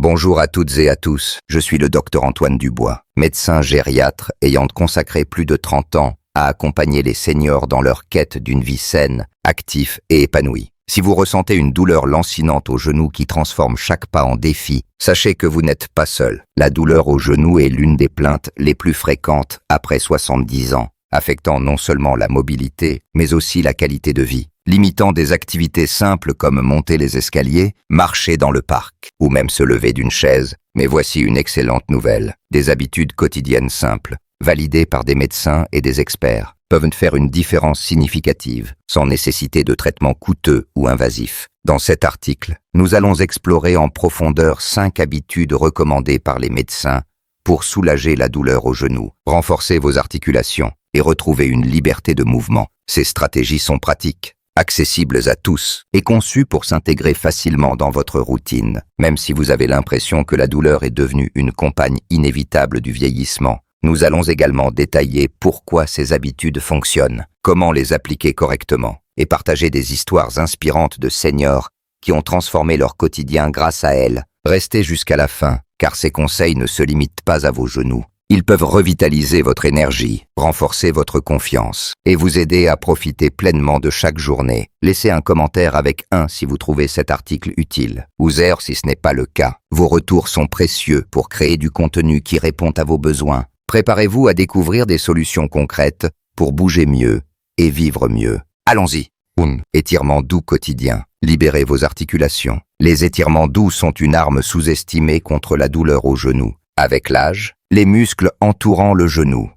Bonjour à toutes et à tous, je suis le docteur Antoine Dubois, médecin gériatre ayant consacré plus de 30 ans à accompagner les seniors dans leur quête d'une vie saine, active et épanouie. Si vous ressentez une douleur lancinante au genou qui transforme chaque pas en défi, sachez que vous n'êtes pas seul. La douleur au genou est l'une des plaintes les plus fréquentes après 70 ans, affectant non seulement la mobilité, mais aussi la qualité de vie, limitant des activités simples comme monter les escaliers, marcher dans le parc, ou même se lever d'une chaise. Mais voici une excellente nouvelle. Des habitudes quotidiennes simples, validées par des médecins et des experts, peuvent faire une différence significative, sans nécessiter de traitements coûteux ou invasifs. Dans cet article, nous allons explorer en profondeur 5 habitudes recommandées par les médecins pour soulager la douleur au genou, renforcer vos articulations et retrouver une liberté de mouvement. Ces stratégies sont pratiques, accessibles à tous et conçues pour s'intégrer facilement dans votre routine, même si vous avez l'impression que la douleur est devenue une compagne inévitable du vieillissement. Nous allons également détailler pourquoi ces habitudes fonctionnent, comment les appliquer correctement, et partager des histoires inspirantes de seniors qui ont transformé leur quotidien grâce à elles. Restez jusqu'à la fin, car ces conseils ne se limitent pas à vos genoux. Ils peuvent revitaliser votre énergie, renforcer votre confiance et vous aider à profiter pleinement de chaque journée. Laissez un commentaire avec 1 si vous trouvez cet article utile, ou 0 si ce n'est pas le cas. Vos retours sont précieux pour créer du contenu qui répond à vos besoins. Préparez-vous à découvrir des solutions concrètes pour bouger mieux et vivre mieux. Allons-y. 1. Étirement doux quotidien. Libérez vos articulations. Les étirements doux sont une arme sous-estimée contre la douleur au genou. Avec l'âge, les muscles entourant le genou,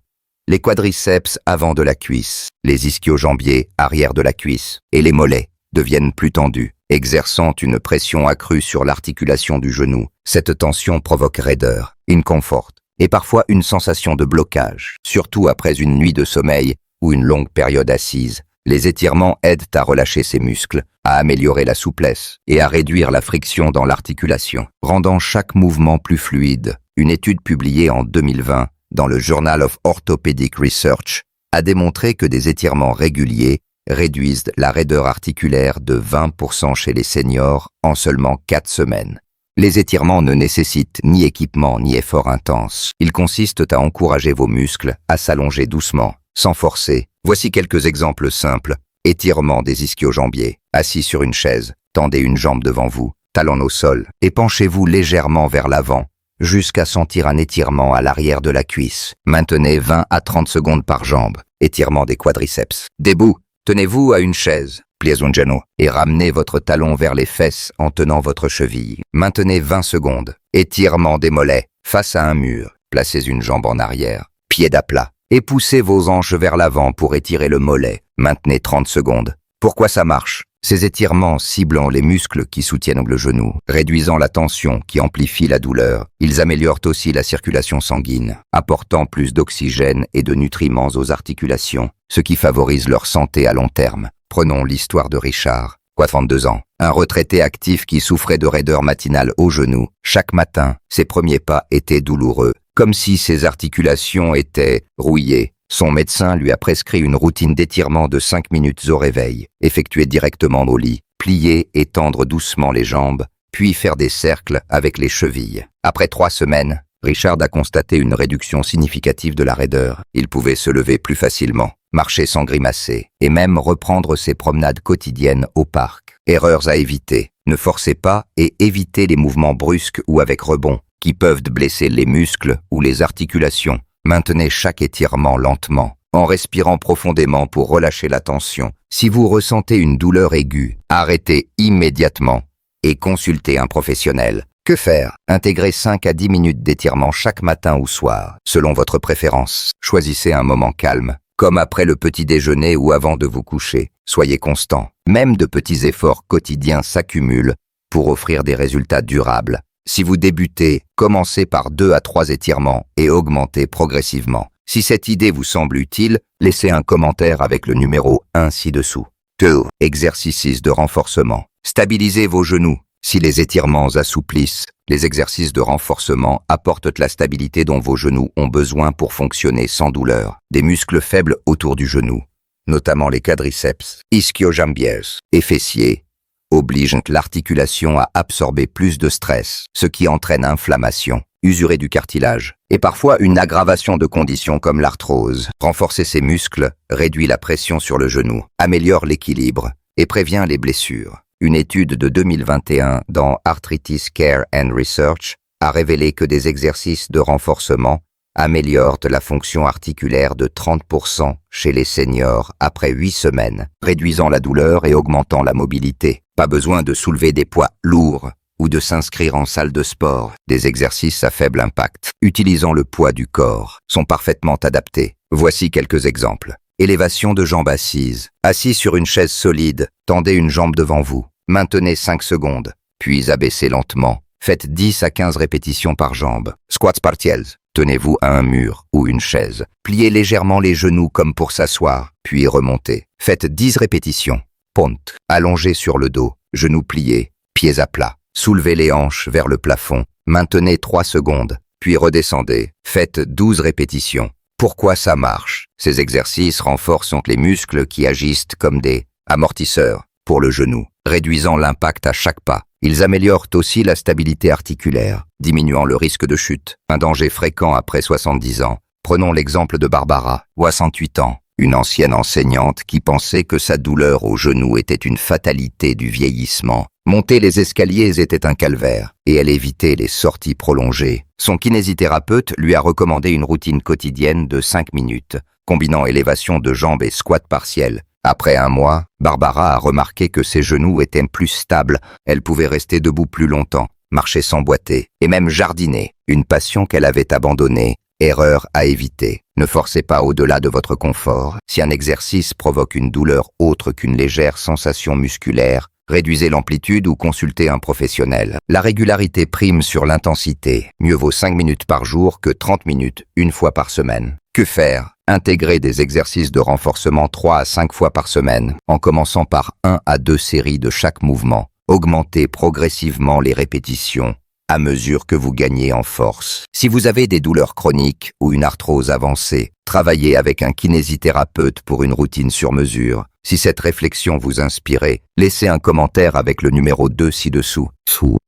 les quadriceps avant de la cuisse, les ischio-jambiers arrière de la cuisse et les mollets deviennent plus tendus, exerçant une pression accrue sur l'articulation du genou. Cette tension provoque raideur, inconfort et parfois une sensation de blocage, surtout après une nuit de sommeil ou une longue période assise. Les étirements aident à relâcher ces muscles, à améliorer la souplesse et à réduire la friction dans l'articulation, rendant chaque mouvement plus fluide. Une étude publiée en 2020 dans le Journal of Orthopedic Research a démontré que des étirements réguliers réduisent la raideur articulaire de 20% chez les seniors en seulement 4 semaines. Les étirements ne nécessitent ni équipement ni effort intense. Ils consistent à encourager vos muscles à s'allonger doucement, sans forcer. Voici quelques exemples simples. Étirement des ischio-jambiers. Assis sur une chaise, tendez une jambe devant vous, talon au sol, et penchez-vous légèrement vers l'avant, jusqu'à sentir un étirement à l'arrière de la cuisse. Maintenez 20 à 30 secondes par jambe. Étirement des quadriceps. Debout, tenez-vous à une chaise, pliez un genou, et ramenez votre talon vers les fesses en tenant votre cheville. Maintenez 20 secondes. Étirement des mollets. Face à un mur, placez une jambe en arrière, pied à plat, et poussez vos hanches vers l'avant pour étirer le mollet. Maintenez 30 secondes. Pourquoi ça marche? Ces étirements ciblant les muscles qui soutiennent le genou, réduisant la tension qui amplifie la douleur. Ils améliorent aussi la circulation sanguine, apportant plus d'oxygène et de nutriments aux articulations, ce qui favorise leur santé à long terme. Prenons l'histoire de Richard, 32 ans, un retraité actif qui souffrait de raideur matinale au genou. Chaque matin, ses premiers pas étaient douloureux, comme si ses articulations étaient rouillées. Son médecin lui a prescrit une routine d'étirement de 5 minutes au réveil, effectuée directement au lit, plier et tendre doucement les jambes, puis faire des cercles avec les chevilles. Après 3 semaines, Richard a constaté une réduction significative de la raideur. Il pouvait se lever plus facilement, marcher sans grimacer, et même reprendre ses promenades quotidiennes au parc. Erreurs à éviter. Ne forcez pas et évitez les mouvements brusques ou avec rebond, qui peuvent blesser les muscles ou les articulations. Maintenez chaque étirement lentement, en respirant profondément pour relâcher la tension. Si vous ressentez une douleur aiguë, arrêtez immédiatement et consultez un professionnel. Que faire? Intégrez 5 à 10 minutes d'étirement chaque matin ou soir, selon votre préférence. Choisissez un moment calme, comme après le petit déjeuner ou avant de vous coucher. Soyez constant. Même de petits efforts quotidiens s'accumulent pour offrir des résultats durables. Si vous débutez, commencez par 2 à 3 étirements et augmentez progressivement. Si cette idée vous semble utile, laissez un commentaire avec le numéro 1 ci-dessous. 2. Exercices de renforcement. Stabilisez vos genoux. Si les étirements assouplissent, les exercices de renforcement apportent la stabilité dont vos genoux ont besoin pour fonctionner sans douleur. Des muscles faibles autour du genou, notamment les quadriceps, ischio-jambiers et fessiers, obligent l'articulation à absorber plus de stress, ce qui entraîne inflammation, usurée du cartilage, et parfois une aggravation de conditions comme l'arthrose. Renforcer ses muscles réduit la pression sur le genou, améliore l'équilibre et prévient les blessures. Une étude de 2021 dans Arthritis Care and Research a révélé que des exercices de renforcement améliorent la fonction articulaire de 30% chez les seniors après 8 semaines, réduisant la douleur et augmentant la mobilité. Pas besoin de soulever des poids lourds ou de s'inscrire en salle de sport. Des exercices à faible impact, utilisant le poids du corps, sont parfaitement adaptés. Voici quelques exemples. Élévation de jambes assises. Assis sur une chaise solide, tendez une jambe devant vous. Maintenez 5 secondes, puis abaissez lentement. Faites 10 à 15 répétitions par jambe. Squats partiels. Tenez-vous à un mur ou une chaise. Pliez légèrement les genoux comme pour s'asseoir, puis remontez. Faites 10 répétitions. Ponte. Allongé sur le dos, genoux pliés, pieds à plat. Soulevez les hanches vers le plafond. Maintenez 3 secondes, puis redescendez. Faites 12 répétitions. Pourquoi ça marche? Ces exercices renforcent les muscles qui agissent comme des amortisseurs pour le genou, réduisant l'impact à chaque pas. Ils améliorent aussi la stabilité articulaire, diminuant le risque de chute, un danger fréquent après 70 ans. Prenons l'exemple de Barbara, 68 ans, une ancienne enseignante qui pensait que sa douleur au genou était une fatalité du vieillissement. Monter les escaliers était un calvaire, et elle évitait les sorties prolongées. Son kinésithérapeute lui a recommandé une routine quotidienne de 5 minutes, combinant élévation de jambes et squat partiels. Après un mois, Barbara a remarqué que ses genoux étaient plus stables, elle pouvait rester debout plus longtemps, marcher sans boiter, et même jardiner, une passion qu'elle avait abandonnée. Erreur à éviter. Ne forcez pas au-delà de votre confort. Si un exercice provoque une douleur autre qu'une légère sensation musculaire, réduisez l'amplitude ou consultez un professionnel. La régularité prime sur l'intensité. Mieux vaut 5 minutes par jour que 30 minutes une fois par semaine. Que faire? Intégrer des exercices de renforcement 3 à 5 fois par semaine, en commençant par 1 à 2 séries de chaque mouvement. Augmentez progressivement les répétitions à mesure que vous gagnez en force. Si vous avez des douleurs chroniques ou une arthrose avancée, travaillez avec un kinésithérapeute pour une routine sur mesure. Si cette réflexion vous inspire, laissez un commentaire avec le numéro 2 ci-dessous.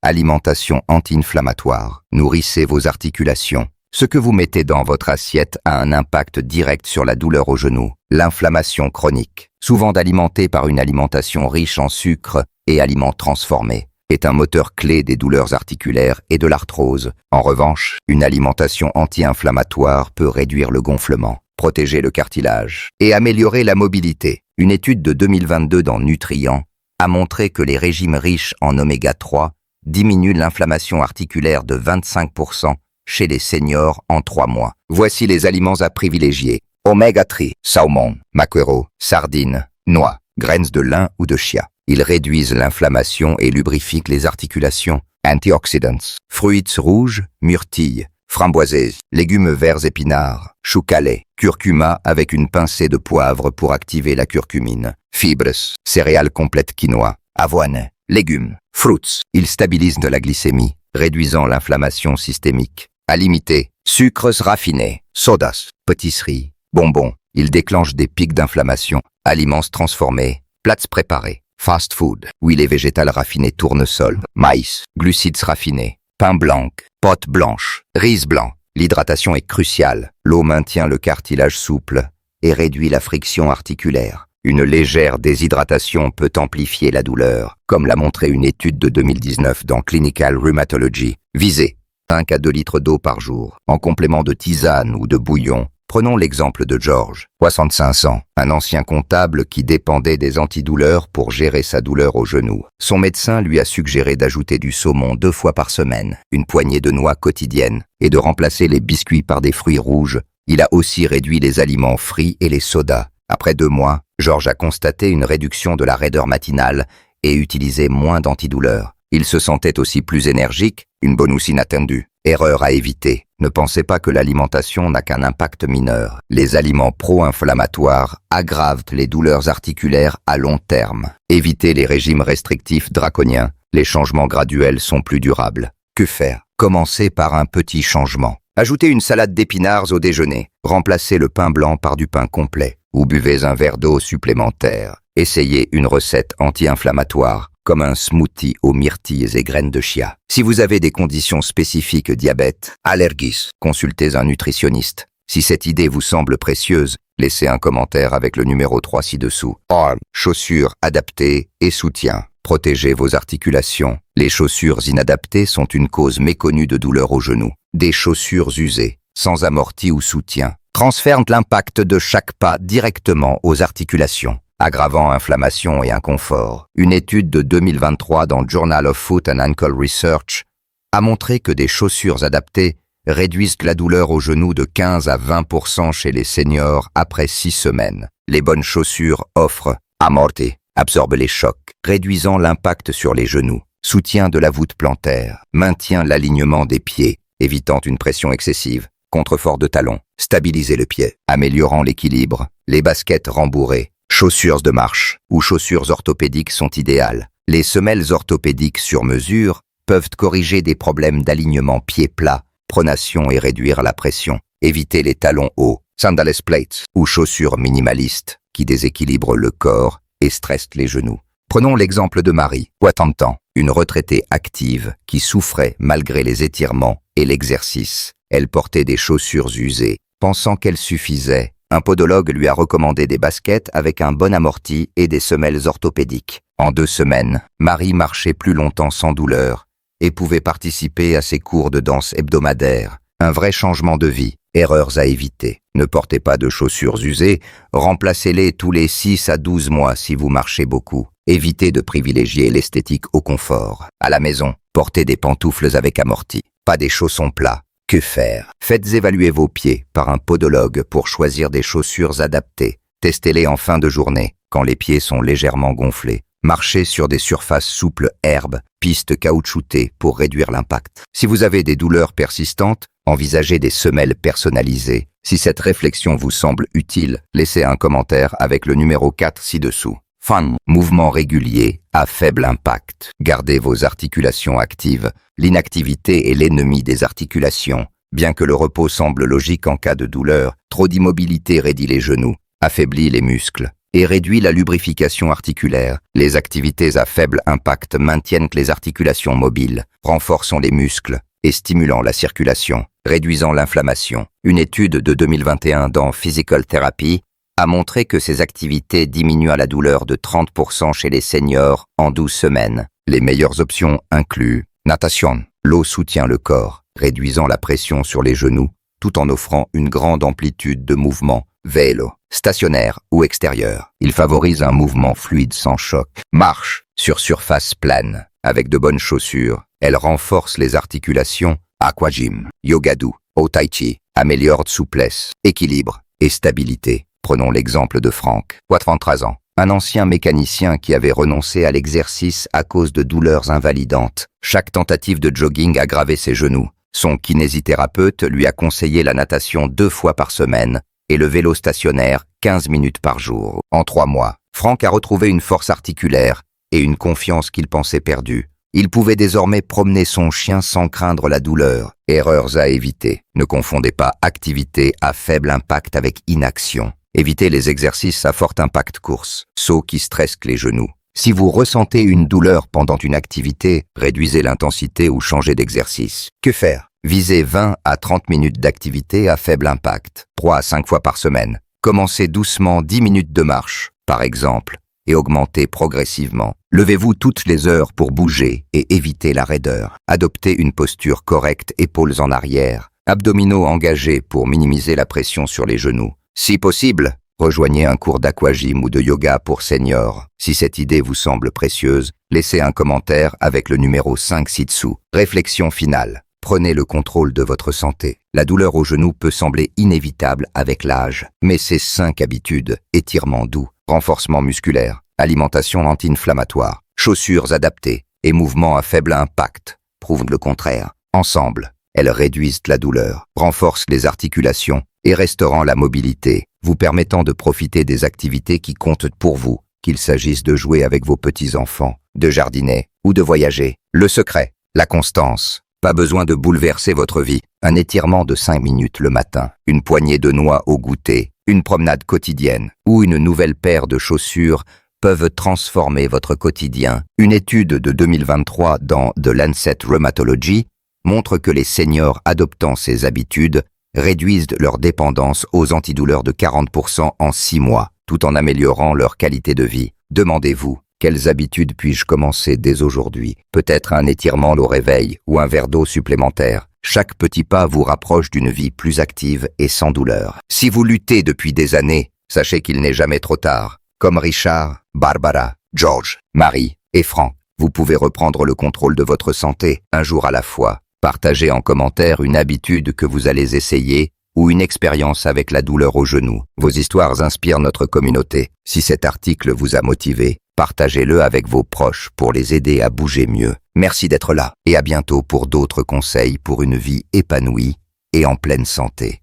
Alimentation anti-inflammatoire. Nourrissez vos articulations. Ce que vous mettez dans votre assiette a un impact direct sur la douleur au genou. L'inflammation chronique, souvent alimentée par une alimentation riche en sucre et aliments transformés, est un moteur clé des douleurs articulaires et de l'arthrose. En revanche, une alimentation anti-inflammatoire peut réduire le gonflement, protéger le cartilage et améliorer la mobilité. Une étude de 2022 dans Nutrient a montré que les régimes riches en oméga 3 diminuent l'inflammation articulaire de 25% chez les seniors en 3 mois. Voici les aliments à privilégier. Oméga 3, saumon, maquereau, sardines, noix, graines de lin ou de chia. Ils réduisent l'inflammation et lubrifient les articulations. Antioxydants, fruits rouges, myrtilles, framboises, légumes verts épinards, chou calais, curcuma avec une pincée de poivre pour activer la curcumine. Fibres, céréales complètes quinoa, avoine, légumes, fruits. Ils stabilisent de la glycémie, réduisant l'inflammation systémique. À limiter, sucres raffinés, sodas, pâtisseries, bonbons. Ils déclenchent des pics d'inflammation. Aliments transformés, plats préparés. Fast food, huile végétale raffinée tournesol, maïs, glucides raffinés, pain blanc, pâte blanche, riz blanc. L'hydratation est cruciale. L'eau maintient le cartilage souple et réduit la friction articulaire. Une légère déshydratation peut amplifier la douleur, comme l'a montré une étude de 2019 dans Clinical Rheumatology. Visez 5 à 2 litres d'eau par jour, en complément de tisane ou de bouillon. Prenons l'exemple de George, 65 ans, un ancien comptable qui dépendait des antidouleurs pour gérer sa douleur au genou. Son médecin lui a suggéré d'ajouter du saumon 2 fois par semaine, une poignée de noix quotidienne, et de remplacer les biscuits par des fruits rouges. Il a aussi réduit les aliments frits et les sodas. Après 2 mois, George a constaté une réduction de la raideur matinale et utilisait moins d'antidouleurs. Il se sentait aussi plus énergique, une bonus inattendue. Erreur à éviter. Ne pensez pas que l'alimentation n'a qu'un impact mineur. Les aliments pro-inflammatoires aggravent les douleurs articulaires à long terme. Évitez les régimes restrictifs draconiens. Les changements graduels sont plus durables. Que faire? Commencez par un petit changement. Ajoutez une salade d'épinards au déjeuner. Remplacez le pain blanc par du pain complet. Ou buvez un verre d'eau supplémentaire. Essayez une recette anti-inflammatoire. comme un smoothie aux myrtilles et graines de chia. Si vous avez des conditions spécifiques diabète, allergies, consultez un nutritionniste. Si cette idée vous semble précieuse, laissez un commentaire avec le numéro 3 ci-dessous. Arm, chaussures adaptées et soutien. Protégez vos articulations. Les chaussures inadaptées sont une cause méconnue de douleur au genou. Des chaussures usées, sans amorti ou soutien, transfèrent l'impact de chaque pas directement aux articulations, aggravant inflammation et inconfort. Une étude de 2023 dans le Journal of Foot and Ankle Research a montré que des chaussures adaptées réduisent la douleur au genou de 15 à 20% chez les seniors après 6 semaines. Les bonnes chaussures offrent amorti, absorbe les chocs, réduisant l'impact sur les genoux, soutien de la voûte plantaire, maintient l'alignement des pieds, évitant une pression excessive, contrefort de talon, stabiliser le pied, améliorant l'équilibre. Les baskets rembourrées, chaussures de marche ou chaussures orthopédiques sont idéales. Les semelles orthopédiques sur mesure peuvent corriger des problèmes d'alignement pied plat, pronation et réduire la pression. Évitez les talons hauts, sandales plates ou chaussures minimalistes qui déséquilibrent le corps et stressent les genoux. Prenons l'exemple de Marie, 60 ans, une retraitée active qui souffrait malgré les étirements et l'exercice. Elle portait des chaussures usées, pensant qu'elles suffisaient. Un podologue lui a recommandé des baskets avec un bon amorti et des semelles orthopédiques. En 2 semaines, Marie marchait plus longtemps sans douleur et pouvait participer à ses cours de danse hebdomadaires. Un vrai changement de vie. Erreurs à éviter. Ne portez pas de chaussures usées, remplacez-les tous les 6 à 12 mois si vous marchez beaucoup. Évitez de privilégier l'esthétique au confort. À la maison, portez des pantoufles avec amorti, pas des chaussons plats. Que faire? Faites évaluer vos pieds par un podologue pour choisir des chaussures adaptées. Testez-les en fin de journée, quand les pieds sont légèrement gonflés. Marchez sur des surfaces souples, herbes, pistes caoutchoutées pour réduire l'impact. Si vous avez des douleurs persistantes, envisagez des semelles personnalisées. Si cette réflexion vous semble utile, laissez un commentaire avec le numéro 4 ci-dessous. Fun. Mouvement régulier à faible impact. Gardez vos articulations actives. L'inactivité est l'ennemi des articulations. Bien que le repos semble logique en cas de douleur, trop d'immobilité raidit les genoux, affaiblit les muscles et réduit la lubrification articulaire. Les activités à faible impact maintiennent les articulations mobiles, renforçant les muscles et stimulant la circulation, réduisant l'inflammation. Une étude de 2021 dans Physical Therapy a montré que ces activités diminuent la douleur de 30% chez les seniors en 12 semaines. Les meilleures options incluent natation. L'eau soutient le corps, réduisant la pression sur les genoux, tout en offrant une grande amplitude de mouvement. Vélo, stationnaire ou extérieur. Il favorise un mouvement fluide sans choc. Marche sur surface plane. Avec de bonnes chaussures, elle renforce les articulations. Aquagym, yoga doux, au tai chi, améliore souplesse, équilibre et stabilité. Prenons l'exemple de Franck, 43 ans, un ancien mécanicien qui avait renoncé à l'exercice à cause de douleurs invalidantes. Chaque tentative de jogging aggravait ses genoux. Son kinésithérapeute lui a conseillé la natation 2 fois par semaine et le vélo stationnaire 15 minutes par jour. En 3 mois, Franck a retrouvé une force articulaire et une confiance qu'il pensait perdue. Il pouvait désormais promener son chien sans craindre la douleur. Erreurs à éviter. Ne confondez pas activité à faible impact avec inaction. Évitez les exercices à fort impact course, sauts qui stressent les genoux. Si vous ressentez une douleur pendant une activité, réduisez l'intensité ou changez d'exercice. Que faire? Visez 20 à 30 minutes d'activité à faible impact, 3 à 5 fois par semaine. Commencez doucement 10 minutes de marche, par exemple, et augmentez progressivement. Levez-vous toutes les heures pour bouger et éviter la raideur. Adoptez une posture correcte, épaules en arrière, abdominaux engagés pour minimiser la pression sur les genoux. Si possible, rejoignez un cours d'aquagym ou de yoga pour seniors. Si cette idée vous semble précieuse, laissez un commentaire avec le numéro 5 ci-dessous. Réflexion finale. Prenez le contrôle de votre santé. La douleur au genou peut sembler inévitable avec l'âge, mais ces 5 habitudes, étirement doux, renforcement musculaire, alimentation anti-inflammatoire, chaussures adaptées et mouvements à faible impact, prouvent le contraire. Ensemble, elles réduisent la douleur, renforcent les articulations et restaurant la mobilité, vous permettant de profiter des activités qui comptent pour vous, qu'il s'agisse de jouer avec vos petits-enfants, de jardiner ou de voyager. Le secret, la constance. Pas besoin de bouleverser votre vie. Un étirement de 5 minutes le matin, une poignée de noix au goûter, une promenade quotidienne ou une nouvelle paire de chaussures peuvent transformer votre quotidien. Une étude de 2023 dans The Lancet Rheumatology montre que les seniors adoptant ces habitudes réduisent leur dépendance aux antidouleurs de 40% en 6 mois, tout en améliorant leur qualité de vie. Demandez-vous, quelles habitudes puis-je commencer dès aujourd'hui? Peut-être un étirement au réveil ou un verre d'eau supplémentaire. Chaque petit pas vous rapproche d'une vie plus active et sans douleur. Si vous luttez depuis des années, sachez qu'il n'est jamais trop tard. Comme Richard, Barbara, George, Marie et Frank, vous pouvez reprendre le contrôle de votre santé, un jour à la fois. Partagez en commentaire une habitude que vous allez essayer ou une expérience avec la douleur au genou. Vos histoires inspirent notre communauté. Si cet article vous a motivé, partagez-le avec vos proches pour les aider à bouger mieux. Merci d'être là et à bientôt pour d'autres conseils pour une vie épanouie et en pleine santé.